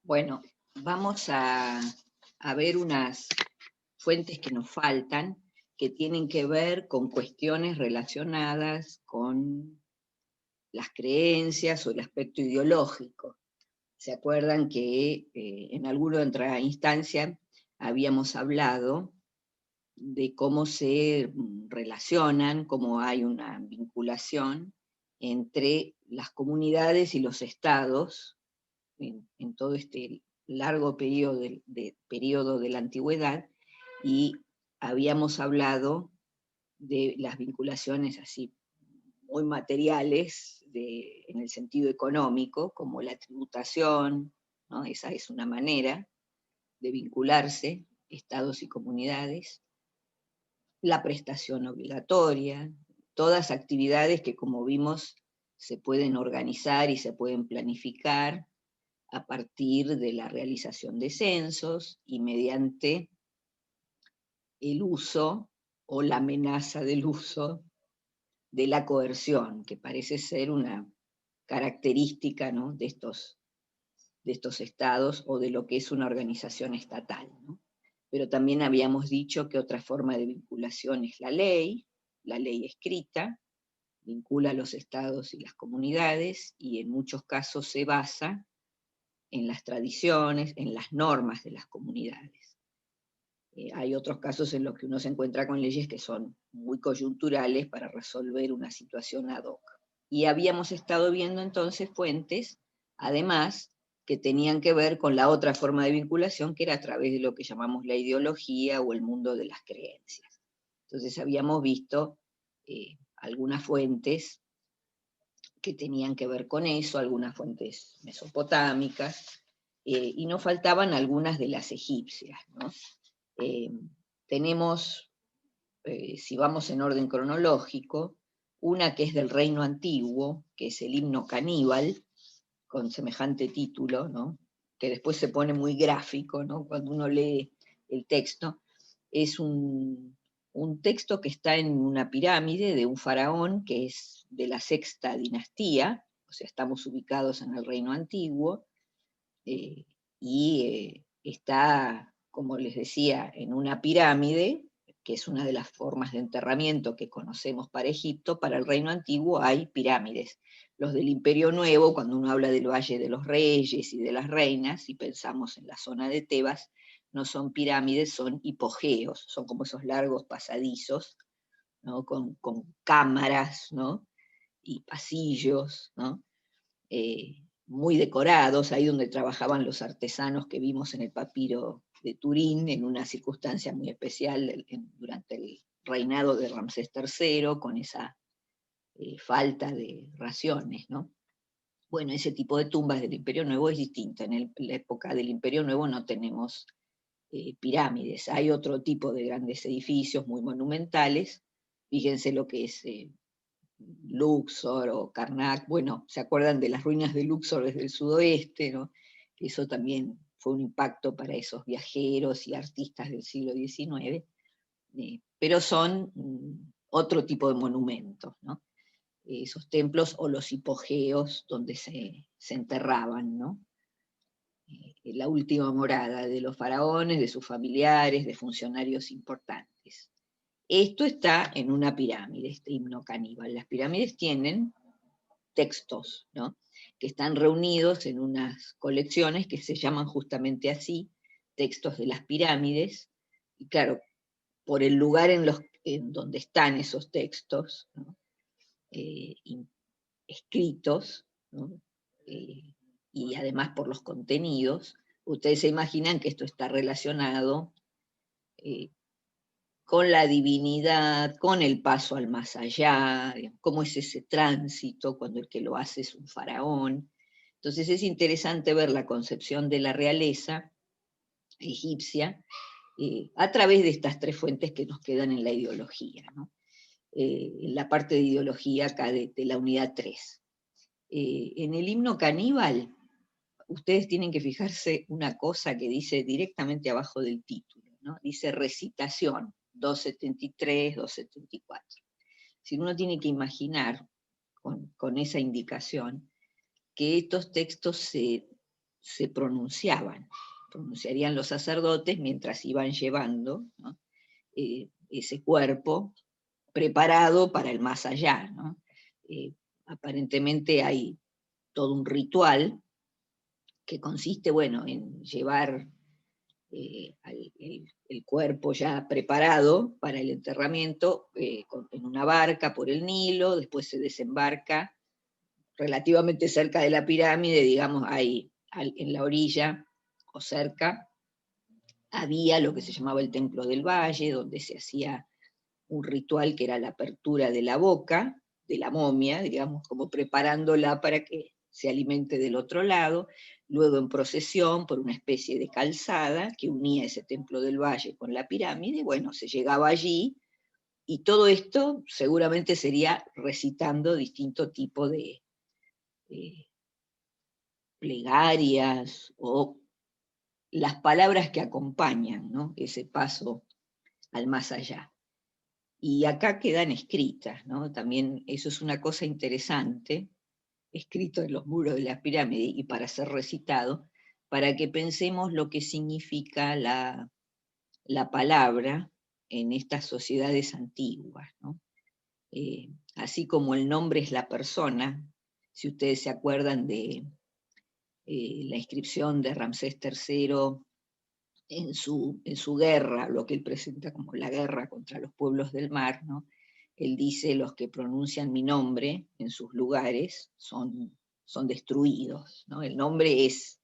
Bueno, vamos a ver unas fuentes que nos faltan, que tienen que ver con cuestiones relacionadas con las creencias o el aspecto ideológico. ¿Se acuerdan que en alguna otra instancia habíamos hablado de cómo se relacionan, cómo hay una vinculación entre las comunidades y los estados en todo este largo periodo de la antigüedad, y habíamos hablado de las vinculaciones así muy materiales en el sentido económico, como la tributación, ¿no? Esa es una manera de vincularse, estados y comunidades, la prestación obligatoria, todas actividades que, como vimos, se pueden organizar y se pueden planificar a partir de la realización de censos y mediante el uso o la amenaza del uso de la coerción, que parece ser una característica, ¿no?, de estos estados o de lo que es una organización estatal, ¿no? Pero también habíamos dicho que otra forma de vinculación es la ley escrita, vincula a los estados y las comunidades y en muchos casos se basa en las tradiciones, en las normas de las comunidades. Hay otros casos en los que uno se encuentra con leyes que son muy coyunturales para resolver una situación ad hoc. Y habíamos estado viendo entonces fuentes, además, que tenían que ver con la otra forma de vinculación, que era a través de lo que llamamos la ideología o el mundo de las creencias. Entonces habíamos visto algunas fuentes que tenían que ver con eso, algunas fuentes mesopotámicas, y no faltaban algunas de las egipcias, ¿no? Eh, tenemos, si vamos en orden cronológico, una que es del Reino Antiguo, que es el himno caníbal, con semejante título, ¿no?, que después se pone muy gráfico, ¿no?, cuando uno lee el texto. Es un texto que está en una pirámide de un faraón que es de la sexta dinastía, o sea, estamos ubicados en el Reino Antiguo, eh, y está, como les decía, en una pirámide, que es una de las formas de enterramiento que conocemos para Egipto. Para el Reino Antiguo hay pirámides. Los del Imperio Nuevo, cuando uno habla del Valle de los Reyes y de las Reinas, y pensamos en la zona de Tebas, no son pirámides, son hipogeos, son como esos largos pasadizos, ¿no?, con cámaras, ¿no?, y pasillos, ¿no?, muy decorados, ahí donde trabajaban los artesanos que vimos en el papiro de Turín, en una circunstancia muy especial durante el reinado de Ramsés III, con esa falta de raciones, ¿no? Bueno, ese tipo de tumbas del Imperio Nuevo es distinto. En la época del Imperio Nuevo no tenemos pirámides, hay otro tipo de grandes edificios muy monumentales. Fíjense lo que es Luxor o Karnak. Bueno, ¿se acuerdan de las ruinas de Luxor desde el sudoeste, ¿no? Eso también fue un impacto para esos viajeros y artistas del siglo XIX, pero son otro tipo de monumentos, ¿no? Esos templos o los hipogeos donde se enterraban, ¿no? La última morada de los faraones, de sus familiares, de funcionarios importantes. Esto está en una pirámide, este himno caníbal. Las pirámides tienen textos, ¿no?, que están reunidos en unas colecciones que se llaman justamente así, textos de las pirámides, y claro, por el lugar en donde están esos textos, ¿no?, eh, escritos, ¿no?, eh, y además por los contenidos, ustedes se imaginan que esto está relacionado eh, con la divinidad, con el paso al más allá, cómo es ese tránsito cuando el que lo hace es un faraón. Entonces es interesante ver la concepción de la realeza egipcia a través de estas tres fuentes que nos quedan en la ideología, ¿no? En la parte de ideología acá de la unidad 3. En el himno caníbal, ustedes tienen que fijarse una cosa que dice directamente abajo del título, ¿no? Dice recitación, 273, 274. Si uno tiene que imaginar con esa indicación que estos textos se se pronunciarían los sacerdotes mientras iban llevando, ¿no?, ese cuerpo preparado para el más allá, ¿no? Aparentemente hay todo un ritual que consiste, bueno, en llevar el cuerpo ya preparado para el enterramiento en una barca por el Nilo, después se desembarca relativamente cerca de la pirámide, digamos, ahí en la orilla o cerca, había lo que se llamaba el Templo del Valle, donde se hacía un ritual que era la apertura de la boca de la momia, digamos, como preparándola para que se alimente del otro lado, luego en procesión por una especie de calzada que unía ese Templo del Valle con la pirámide, bueno, se llegaba allí, y todo esto seguramente sería recitando distinto tipo de plegarias o las palabras que acompañan, ¿no?, ese paso al más allá. Y acá quedan escritas, ¿no? También eso es una cosa interesante, escrito en los muros de la pirámide y para ser recitado, para que pensemos lo que significa la palabra en estas sociedades antiguas, ¿no? Así como el nombre es la persona, si ustedes se acuerdan de la inscripción de Ramsés III en su guerra, lo que él presenta como la guerra contra los pueblos del mar, ¿no? Él dice: los que pronuncian mi nombre en sus lugares son destruidos, ¿no? El nombre es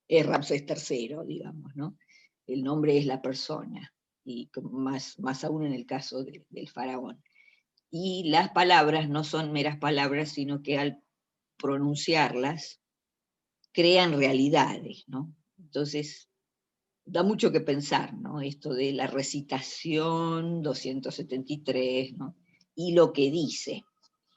Ramsés III, digamos, ¿no? El nombre es la persona, y más aún en el caso del faraón. Y las palabras no son meras palabras, sino que al pronunciarlas crean realidades, ¿no? Entonces, da mucho que pensar, ¿no? Esto de la recitación 273, ¿no?, y lo que dice.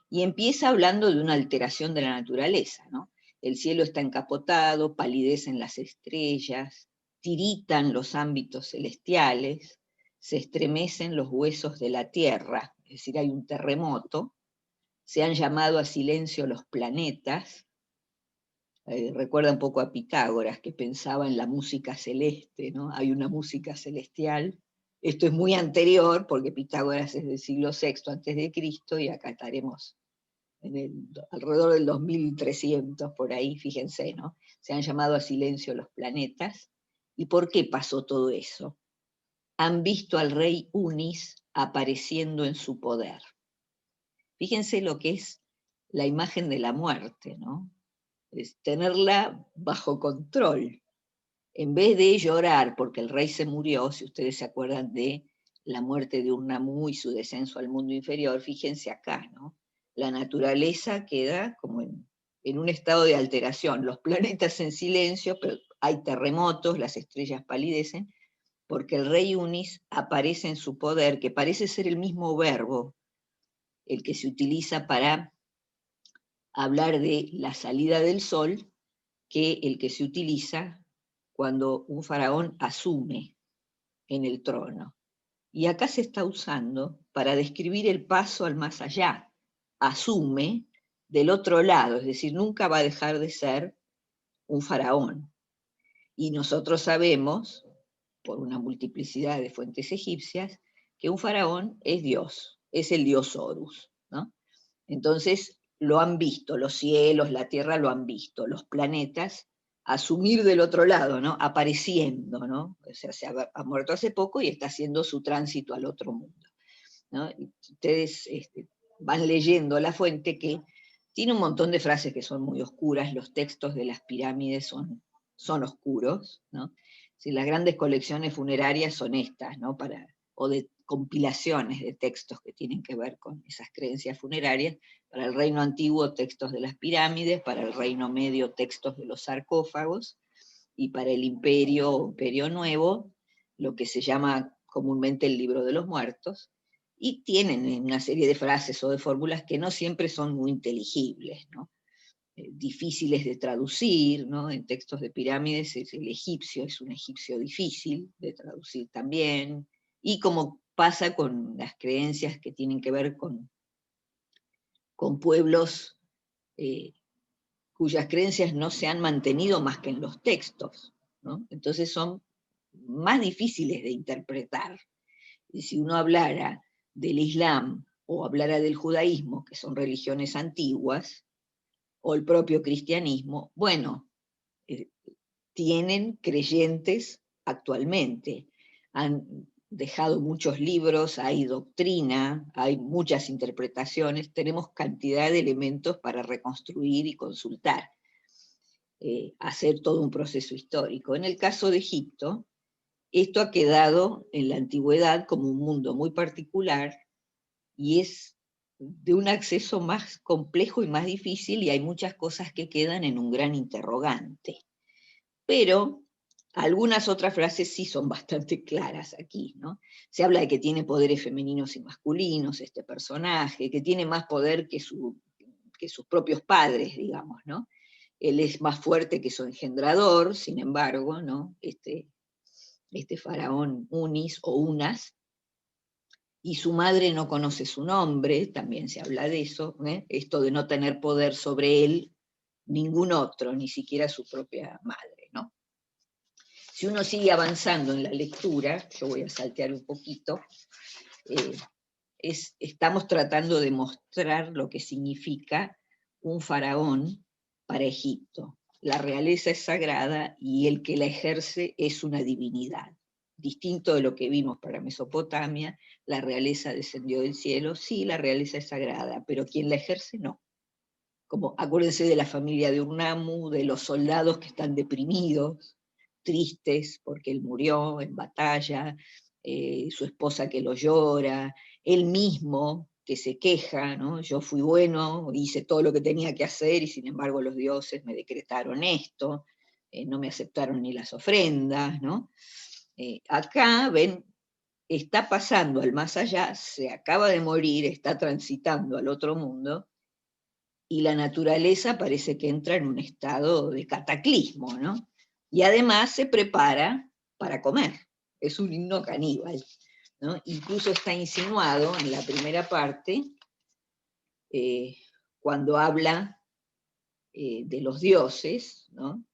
Y empieza hablando de una alteración de la naturaleza, ¿no? El cielo está encapotado, palidecen las estrellas, tiritan los ámbitos celestiales, se estremecen los huesos de la tierra, es decir, hay un terremoto, se han llamado a silencio los planetas. Recuerda un poco a Pitágoras, que pensaba en la música celeste, ¿no? Hay una música celestial. Esto es muy anterior, porque Pitágoras es del siglo VI antes de Cristo, y acá estaremos alrededor del 2300, por ahí, fíjense, ¿no? Se han llamado a silencio los planetas. ¿Y por qué pasó todo eso? Han visto al rey Unis apareciendo en su poder. Fíjense lo que es la imagen de la muerte, ¿no? Es tenerla bajo control. En vez de llorar porque el rey se murió, si ustedes se acuerdan de la muerte de Urnamu y su descenso al mundo inferior, fíjense acá, ¿no? La naturaleza queda como en un estado de alteración, los planetas en silencio, pero hay terremotos, las estrellas palidecen, porque el rey Unis aparece en su poder, que parece ser el mismo verbo, el que se utiliza para hablar de la salida del sol, que el que se utiliza cuando un faraón asume en el trono. Y acá se está usando para describir el paso al más allá. Asume del otro lado, es decir, nunca va a dejar de ser un faraón. Y nosotros sabemos, por una multiplicidad de fuentes egipcias, que un faraón es Dios, es el dios Horus, ¿no? Entonces lo han visto, los cielos, la tierra lo han visto, los planetas asumir del otro lado, ¿no? Apareciendo, ¿no? O sea, ha muerto hace poco y está haciendo su tránsito al otro mundo, ¿no? Y ustedes van leyendo la fuente, que tiene un montón de frases que son muy oscuras. Los textos de las pirámides son oscuros, ¿no? Si las grandes colecciones funerarias son estas, ¿no? O de compilaciones de textos que tienen que ver con esas creencias funerarias. Para el reino antiguo, textos de las pirámides; para el reino medio, textos de los sarcófagos; y para el imperio nuevo, lo que se llama comúnmente el libro de los muertos. Y tienen una serie de frases o de fórmulas que no siempre son muy inteligibles, ¿no? Difíciles de traducir, ¿no? En textos de pirámides el egipcio es un egipcio difícil de traducir también, y como pasa con las creencias que tienen que ver con pueblos cuyas creencias no se han mantenido más que en los textos, ¿no? Entonces son más difíciles de interpretar. Y si uno hablara del Islam o hablara del judaísmo, que son religiones antiguas, o el propio cristianismo, bueno, tienen creyentes actualmente. Han dejado muchos libros, hay doctrina, hay muchas interpretaciones, tenemos cantidad de elementos para reconstruir y consultar, hacer todo un proceso histórico. En el caso de Egipto, esto ha quedado en la antigüedad como un mundo muy particular y es de un acceso más complejo y más difícil, y hay muchas cosas que quedan en un gran interrogante. Pero algunas otras frases sí son bastante claras aquí, ¿no? Se habla de que tiene poderes femeninos y masculinos este personaje, que tiene más poder que sus propios padres, digamos, ¿no? Él es más fuerte que su engendrador, sin embargo, ¿no? Este faraón Unis o Unas, y su madre no conoce su nombre, también se habla de eso, esto de no tener poder sobre él ningún otro, ni siquiera su propia madre, ¿no? Si uno sigue avanzando en la lectura, yo voy a saltear un poquito, estamos tratando de mostrar lo que significa un faraón para Egipto. La realeza es sagrada y el que la ejerce es una divinidad. Distinto de lo que vimos para Mesopotamia, la realeza descendió del cielo, sí, la realeza es sagrada, pero quien la ejerce no. Como acuérdense de la familia de Urnamu, de los soldados que están deprimidos, tristes porque él murió en batalla, su esposa que lo llora, él mismo que se queja, ¿no? Yo fui bueno, hice todo lo que tenía que hacer y sin embargo los dioses me decretaron esto, no me aceptaron ni las ofrendas, ¿no? Acá, ven, está pasando al más allá, se acaba de morir, está transitando al otro mundo, y la naturaleza parece que entra en un estado de cataclismo, ¿no? Y además se prepara para comer, es un himno caníbal, ¿no? Incluso está insinuado en la primera parte, cuando habla de los dioses, ¿no?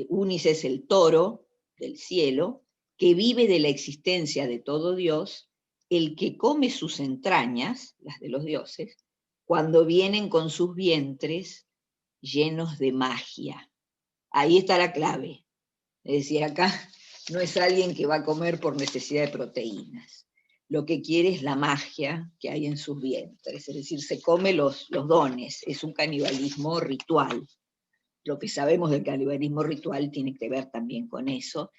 Unis es el toro del cielo, que vive de la existencia de todo Dios, el que come sus entrañas, las de los dioses, cuando vienen con sus vientres llenos de magia. Ahí está la clave. Es decir, acá no es alguien que va a comer por necesidad de proteínas. Lo que quiere es la magia que hay en sus vientres, es decir, se come los dones, es un canibalismo ritual. Lo que sabemos del canibalismo ritual tiene que ver también con eso.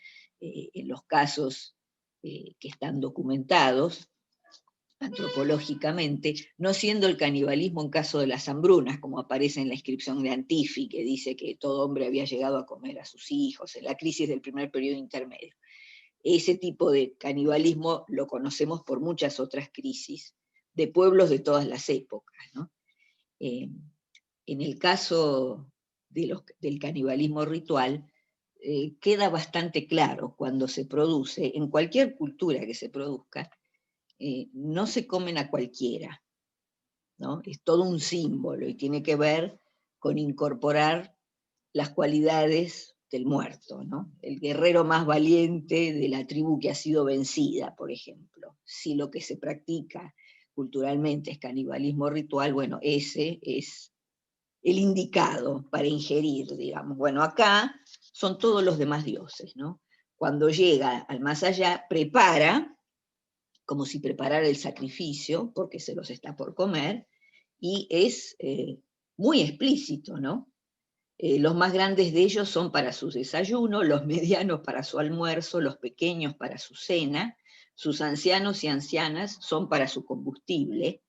En los casos que están documentados antropológicamente, no siendo el canibalismo en caso de las hambrunas, como aparece en la inscripción de Antifi, que dice que todo hombre había llegado a comer a sus hijos, en la crisis del primer periodo intermedio. Ese tipo de canibalismo lo conocemos por muchas otras crisis, de pueblos de todas las épocas, ¿no? En el caso del canibalismo ritual, queda bastante claro cuando se produce, en cualquier cultura que se produzca, no se comen a cualquiera, ¿no? Es todo un símbolo y tiene que ver con incorporar las cualidades del muerto, ¿no? El guerrero más valiente de la tribu que ha sido vencida, por ejemplo. Si lo que se practica culturalmente es canibalismo ritual, bueno, ese es el indicado para ingerir, digamos. Bueno, acá son todos los demás dioses, ¿no? Cuando llega al más allá, prepara, como si preparara el sacrificio, porque se los está por comer, y es muy explícito, ¿no? Los más grandes de ellos son para su desayuno, los medianos para su almuerzo, los pequeños para su cena, sus ancianos y ancianas son para su combustible.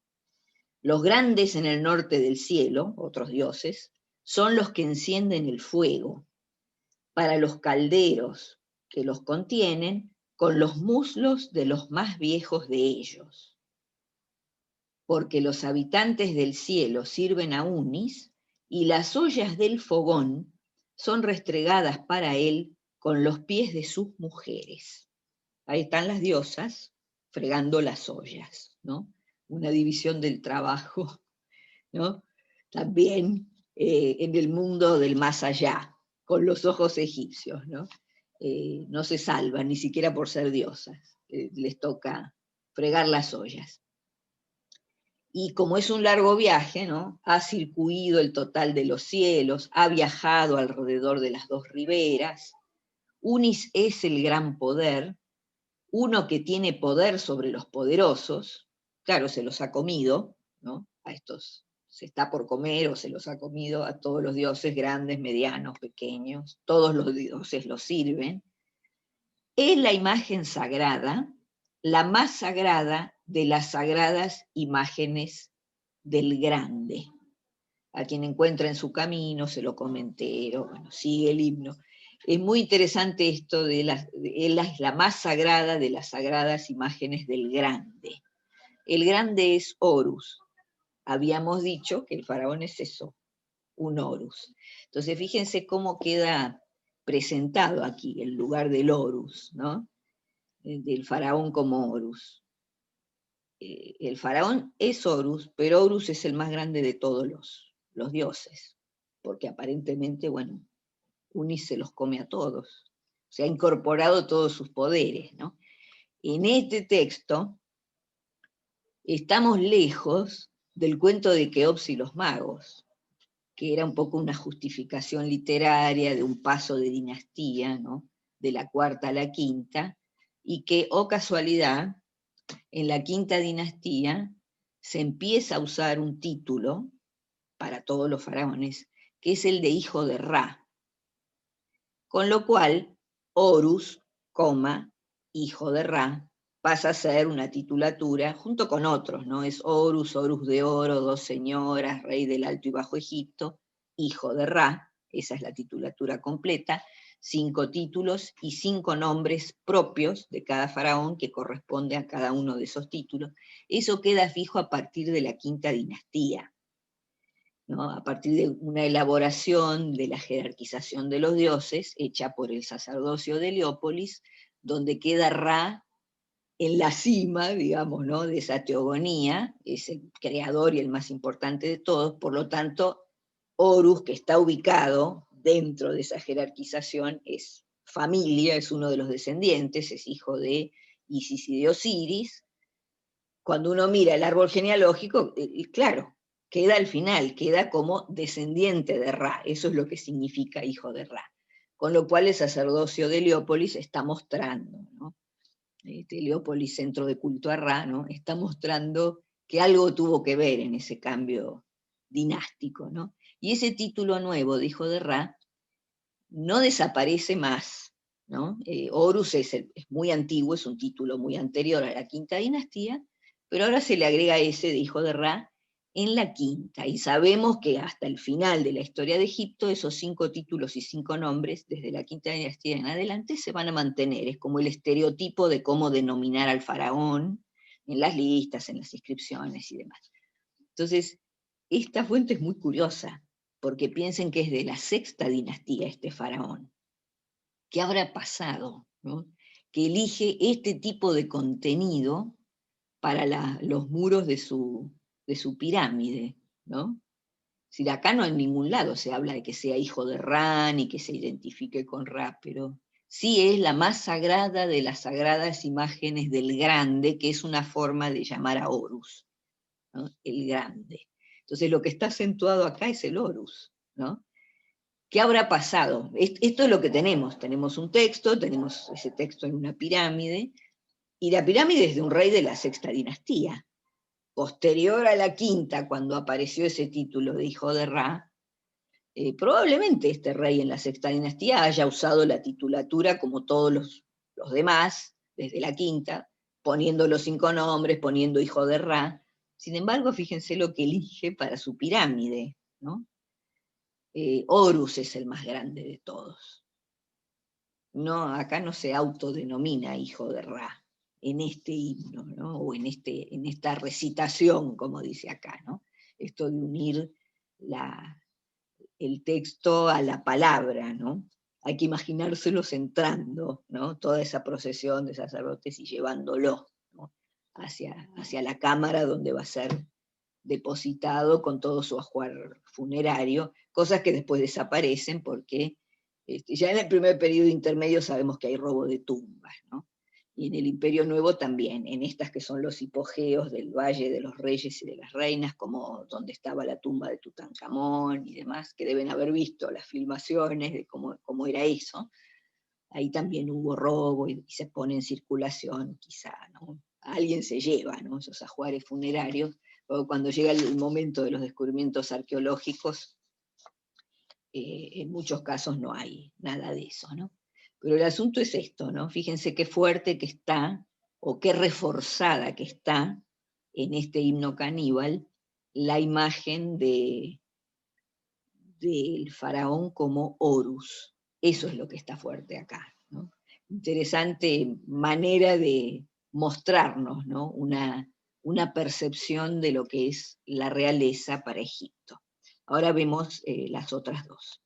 Los grandes en el norte del cielo, otros dioses, son los que encienden el fuego. Para los calderos que los contienen, con los muslos de los más viejos de ellos. Porque los habitantes del cielo sirven a Unis, y las ollas del fogón son restregadas para él con los pies de sus mujeres. Ahí están las diosas fregando las ollas, ¿no? Una división del trabajo, ¿no? También en el mundo del más allá, con los ojos egipcios, ¿no? No se salvan, ni siquiera por ser diosas, les toca fregar las ollas. Y como es un largo viaje, ¿no? Ha circuido el total de los cielos, ha viajado alrededor de las dos riberas. Unis es el gran poder, uno que tiene poder sobre los poderosos, claro, se los ha comido, ¿no? A estos se está por comer o se los ha comido a todos los dioses grandes, medianos, pequeños, todos los dioses los sirven. Es la imagen sagrada, la más sagrada de las sagradas imágenes del grande. A quien encuentra en su camino, se lo come entero, bueno, sigue el himno. Es muy interesante esto de él es la más sagrada de las sagradas imágenes del grande. El grande es Horus. Habíamos dicho que el faraón es eso, un Horus. Entonces fíjense cómo queda presentado aquí el lugar del Horus, ¿no? Del faraón como Horus. El faraón es Horus, pero Horus es el más grande de todos los dioses, porque aparentemente, bueno, Unis se los come a todos, se ha incorporado todos sus poderes, ¿no? En este texto estamos lejos del cuento de Keops y los magos, que era un poco una justificación literaria de un paso de dinastía, ¿no? De la cuarta a la quinta, y que, oh casualidad, en la quinta dinastía se empieza a usar un título para todos los faraones, que es el de hijo de Ra. Con lo cual, Horus, hijo de Ra, pasa a ser una titulatura, junto con otros, ¿no? Es Horus, Horus de oro, dos señoras, rey del Alto y Bajo Egipto, hijo de Ra, esa es la titulatura completa, 5 títulos y 5 nombres propios de cada faraón que corresponde a cada uno de esos títulos. Eso queda fijo a partir de la quinta dinastía, ¿no? A partir de una elaboración de la jerarquización de los dioses hecha por el sacerdocio de Heliópolis, donde queda Ra en la cima, digamos, ¿no? De esa teogonía, es el creador y el más importante de todos, por lo tanto, Horus, que está ubicado dentro de esa jerarquización, es familia, es uno de los descendientes, es hijo de Isis y de Osiris. Cuando uno mira el árbol genealógico, claro, queda al final, queda como descendiente de Ra, eso es lo que significa hijo de Ra. Con lo cual el sacerdocio de Heliópolis está mostrando, ¿no? Heliópolis, centro de culto a Ra, ¿no? Está mostrando que algo tuvo que ver en ese cambio dinástico, ¿no? Y ese título nuevo de hijo de Ra no desaparece más, ¿no? Horus es muy antiguo, es un título muy anterior a la quinta dinastía, pero ahora se le agrega ese de hijo de Ra en la quinta, y sabemos que hasta el final de la historia de Egipto, esos 5 títulos y 5 nombres, desde la quinta dinastía en adelante, se van a mantener, es como el estereotipo de cómo denominar al faraón en las listas, en las inscripciones y demás. Entonces, esta fuente es muy curiosa, porque piensen que es de la sexta dinastía este faraón. ¿Qué habrá pasado, ¿no? Que elige este tipo de contenido para los muros de su pirámide, ¿no? Si de acá no en ningún lado se habla de que sea hijo de Ra ni que se identifique con Ra, pero sí es la más sagrada de las sagradas imágenes del grande, que es una forma de llamar a Horus, ¿no? El grande. Entonces lo que está acentuado acá es el Horus, ¿no? ¿Qué habrá pasado? Esto es lo que tenemos un texto, tenemos ese texto en una pirámide, y la pirámide es de un rey de la sexta dinastía. Posterior a la quinta, cuando apareció ese título de hijo de Ra, probablemente este rey en la sexta dinastía haya usado la titulatura como todos los demás, desde la quinta, poniendo los 5 nombres, poniendo hijo de Ra. Sin embargo, fíjense lo que elige para su pirámide, ¿no? Horus es el más grande de todos. No, acá no se autodenomina hijo de Ra, en este himno, ¿no? O en esta recitación, como dice acá, ¿no? Esto de unir el texto a la palabra, ¿no? Hay que imaginárselos entrando, ¿no? Toda esa procesión de sacerdotes y llevándolo, ¿no? hacia la cámara donde va a ser depositado con todo su ajuar funerario, cosas que después desaparecen porque ya en el primer periodo intermedio sabemos que hay robo de tumbas, ¿no? Y en el Imperio Nuevo también, en estas que son los hipogeos del Valle de los Reyes y de las Reinas, como donde estaba la tumba de Tutankamón y demás, que deben haber visto las filmaciones de cómo era eso. Ahí también hubo robo y se pone en circulación, quizá, ¿no? Alguien se lleva, ¿no?, esos ajuares funerarios. Luego, cuando llega el momento de los descubrimientos arqueológicos, en muchos casos no hay nada de eso, ¿no? Pero el asunto es esto, ¿no? Fíjense qué fuerte que está, o qué reforzada que está en este himno caníbal, la imagen del faraón como Horus. Eso es lo que está fuerte acá, ¿no? Interesante manera de mostrarnos, ¿no?, una percepción de lo que es la realeza para Egipto. Ahora vemos las otras dos.